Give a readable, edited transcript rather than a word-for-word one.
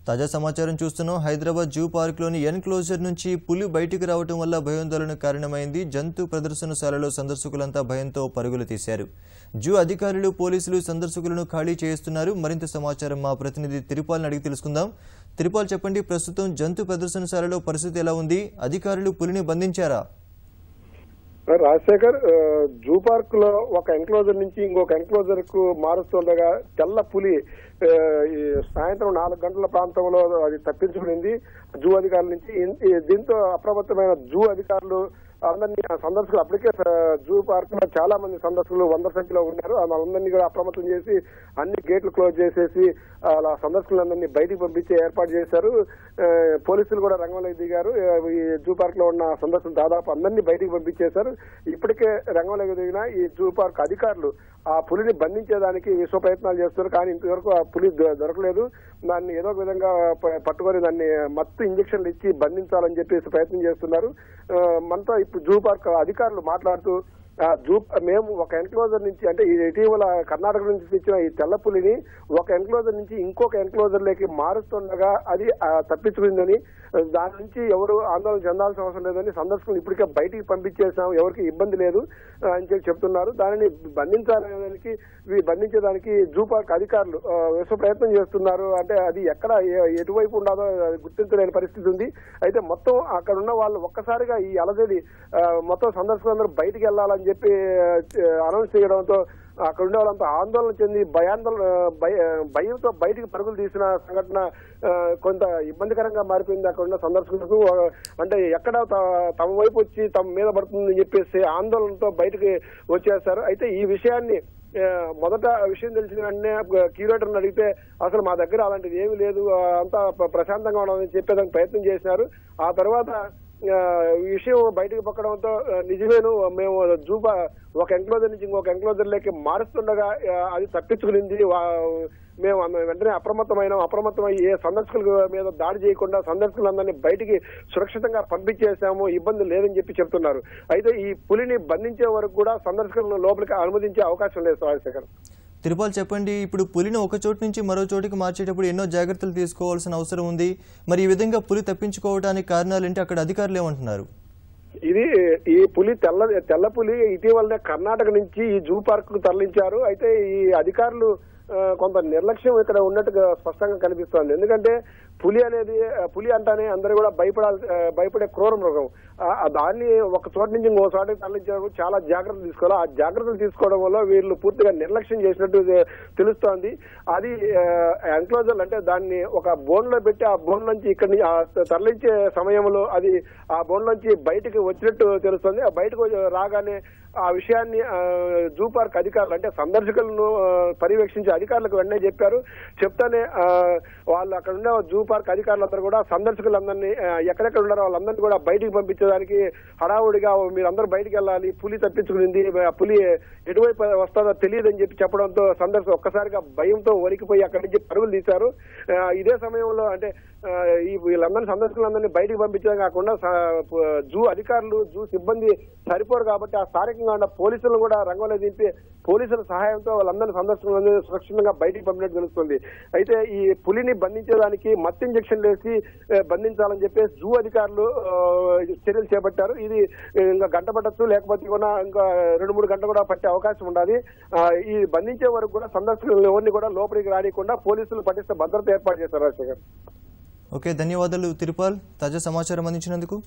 తాజా సమాచారం చూస్తున్నాం. హైదరాబాద్ జూ పార్క్లోని ఎన్క్లోజర్ నుంచి పులి బయటికి రావడం వల్ల భయాందోళనకు కారణమైంది. జంతు ప్రదర్శనశాలలో సందర్శకులంతా భయంతో పరుగులు తీశారు. జూ అధికారులు, పోలీసులు సందర్శకులను ఖాళీ చేస్తున్నారు. మరింత సమాచారం మా ప్రతినిధి తిరుపాల్ని అడిగి తెలుసుకుందాం. తిరుపాల్, చెప్పండి, ప్రస్తుతం జంతు ప్రదర్శనశాలలో పరిస్థితి ఎలా ఉంది? అధికారులు పులిని బంధించారా? రాజశేఖర్, జూ పార్క్ లో ఒక ఎన్క్లోజర్ నుంచి ఇంకొక ఎన్క్లోజర్ కు మారుస్తుండగా తెల్ల పులి సాయంత్రం 4 గంటల ప్రాంతంలో అది తప్పించుకునింది జూ అధికారుల నుంచి. దీంతో అప్రమత్తమైన జూ అధికారులు అందరినీ సందర్శకులు, అప్పటికే జూ పార్క్ లో చాలా మంది సందర్శకులు 100 సంఖ్యలో ఉన్నారు. వాళ్ళందరినీ కూడా అప్రమత్తం చేసి అన్ని గేట్లు క్లోజ్ చేసేసి అలా సందర్శకులందరినీ బయటికి పంపించే ఏర్పాటు చేశారు. పోలీసులు కూడా రంగంలోకి దిగారు. ఈ జూ పార్క్ లో ఉన్న సందర్శకులు దాదాపు అందరినీ బయటికి పంపించేశారు. ఇప్పటికే రంగంలోకి దిగిన ఈ జూ పార్క్ అధికారులు ఆ పులిని బంధించేదానికి విశ్వ ప్రయత్నాలు చేస్తున్నారు. కానీ ఇంతవరకు ఆ పులి దొరకలేదు. దాన్ని ఏదో ఒక విధంగా పట్టుకొని దాన్ని మత్తు ఇంజక్షన్లు ఇచ్చి బంధించాలని చెప్పేసి ప్రయత్నం చేస్తున్నారు. మనతో ఇప్పుడు జూ పార్క్ అధికారులు మాట్లాడుతూ మేము ఒక ఎన్క్లోజర్ నుంచి, అంటే ఇటీవల కర్ణాటక నుంచి తెచ్చిన ఈ తెల్ల పులిని ఒక ఎన్క్లోజర్ నుంచి ఇంకొక ఎన్క్లోజర్ లోకి మారుస్తుండగా అది తప్పించుకుందని, దాని నుంచి ఎవరు ఆందోళన చెందాల్సిన అవసరం లేదని సందర్శకులు ఇప్పటికే బయటికి పంపించేసాం, ఎవరికి ఇబ్బంది లేదు అని చెప్పి చెప్తున్నారు. దానిని బంధించేదానికి జూ పార్క్ అధికారులు విశ్వ ప్రయత్నం చేస్తున్నారు. అంటే అది ఎక్కడ ఎటువైపు ఉండదో గుర్తించలేని పరిస్థితి ఉంది. అయితే మొత్తం అక్కడ ఉన్న వాళ్ళు ఒక్కసారిగా ఈ అలజడి మొత్తం సందర్శకులందరూ బయటికి వెళ్లాలని చెప్పి అనౌన్స్ చేయడంతో అక్కడ ఉండే వాళ్ళంతా ఆందోళన చెంది భయంతో బయటికి పరుగులు తీసిన సంఘటన కొంత ఇబ్బందికరంగా మారిపోయింది అక్కడ ఉన్న సందర్శకులకు. అంటే ఎక్కడ తమ వైపు వచ్చి తమ మీద పడుతుందని చెప్పేసి ఆందోళనతో బయటకు వచ్చేస్తారు. అయితే ఈ విషయాన్ని మొదట విషయం తెలిసిన వెంటనే క్యూరేటర్ని అడిగితే అసలు మా దగ్గర అలాంటిది ఏమీ లేదు, అంతా ప్రశాంతంగా ఉండదని చెప్పేదానికి ప్రయత్నం చేసినారు. ఆ తర్వాత ఈ విషయం బయటకు పక్కడంతో నిజమేను, మేము జూ ఒక ఎన్క్లోజర్ నుంచి ఇంకొక ఎన్క్లోజర్ లోకి మారుస్తుండగా అది తప్పించుకునింది, మేము వెంటనే అప్రమత్తమై ఏ సందర్శకుల మీద దాడి చేయకుండా సందర్శకులందరినీ బయటికి సురక్షితంగా పంపించేశాము, ఇబ్బంది లేదని చెప్పి చెప్తున్నారు. అయితే ఈ పులిని బంధించే వరకు కూడా సందర్శకులను లోపలికి అనుమతించే అవకాశం లేదు. రాజశేఖర్, తిరుపాల్, చెప్పండి, ఇప్పుడు పులిని ఒక చోటు నుంచి మరో చోటికి మార్చేటప్పుడు ఎన్నో జాగ్రత్తలు తీసుకోవాల్సిన అవసరం ఉంది. మరి ఈ విధంగా పులి తప్పించుకోవడానికి కారణాలు ఏంటి? అక్కడ అధికారులు ఏమంటున్నారు? ఈ పులి తెల్ల పులి ఇటీవలనే కర్ణాటక నుంచి ఈ జూ పార్క్ కు తరలించారు. అయితే ఈ అధికారులు కొంత నిర్లక్ష్యం ఇక్కడ ఉన్నట్టుగా స్పష్టంగా కనిపిస్తోంది. ఎందుకంటే పులి అంటానే అందరూ కూడా భయపడే క్రూర మృగం. దాన్ని ఒక చోట నుంచి ఇంకో చోటకి తరలించేందుకు చాలా జాగ్రత్తలు తీసుకోవాలి. ఆ జాగ్రత్తలు తీసుకోవడం వల్ల వీళ్ళు పూర్తిగా నిర్లక్ష్యం చేసినట్టు తెలుస్తోంది. అది ఎన్క్లోజర్ అంటే దాన్ని ఒక బోన్ లో పెట్టి ఆ బోన్ నుంచి ఇక్కడి తరలించే సమయంలో అది ఆ బోన్ నుంచి బయటకు వచ్చినట్టు తెలుస్తోంది. ఆ బయటకు రాగానే ఆ విషయాన్ని జూ పార్క్ అధికారులు, అంటే సందర్శకులను పర్యవేక్షించే అధికారులకు వెంటనే చెప్పారు. చెప్తానే వాళ్ళు అక్కడ ఉండే జూ పార్క్ అధికారులందరూ కూడా సందర్శకులందరినీ ఎక్కడెక్కడ ఉన్నారో వాళ్ళందరినీ కూడా బయటికి పంపించడానికి హడావుడిగా మీరందరూ బయటికి వెళ్ళాలి, పులి తప్పించుకునింది, పులి ఎటువైపు వస్తుందో తెలియదని చెప్పి చెప్పడంతో సందర్శకులు ఒక్కసారిగా భయంతో వణికిపోయి అక్కడి నుంచి పరుగులు తీశారు. ఇదే సమయంలో అంటే వీళ్ళందరినీ సందర్శకులందరినీ బయటికి పంపించడం కాకుండా జూ అధికారులు, జూ సిబ్బంది సరిపోరు కాబట్టి ఆ స్థానికంగా ఉన్న పోలీసులను కూడా రంగంలో దింపి పోలీసుల సహాయంతో వాళ్ళందరినీ సందర్శకులందరూ సురక్షితంగా బయటికి పంపినట్టు తెలుస్తుంది. అయితే ఈ పులిని బంధించేదానికి మత్తు ఇంజక్షన్లు వేసి బంధించాలని చెప్పేసి జూ అధికారులు చర్యలు చేపట్టారు. ఇది ఇంకా గంట పట్టచ్చు, లేకపోతే కూడా ఇంకా 2-3 గంటలు కూడా పట్టే అవకాశం ఉండాలి. ఈ బంధించే వరకు కూడా సందర్శకులు ఎవరిని కూడా లోపలికి రానికుండా పోలీసులు పటిష్ట భద్రత ఏర్పాటు చేశారు. రాజశేఖర్, ఓకే, ధన్యవాదాలు తిరుపాల్, తాజా సమాచారం అందించినందుకు.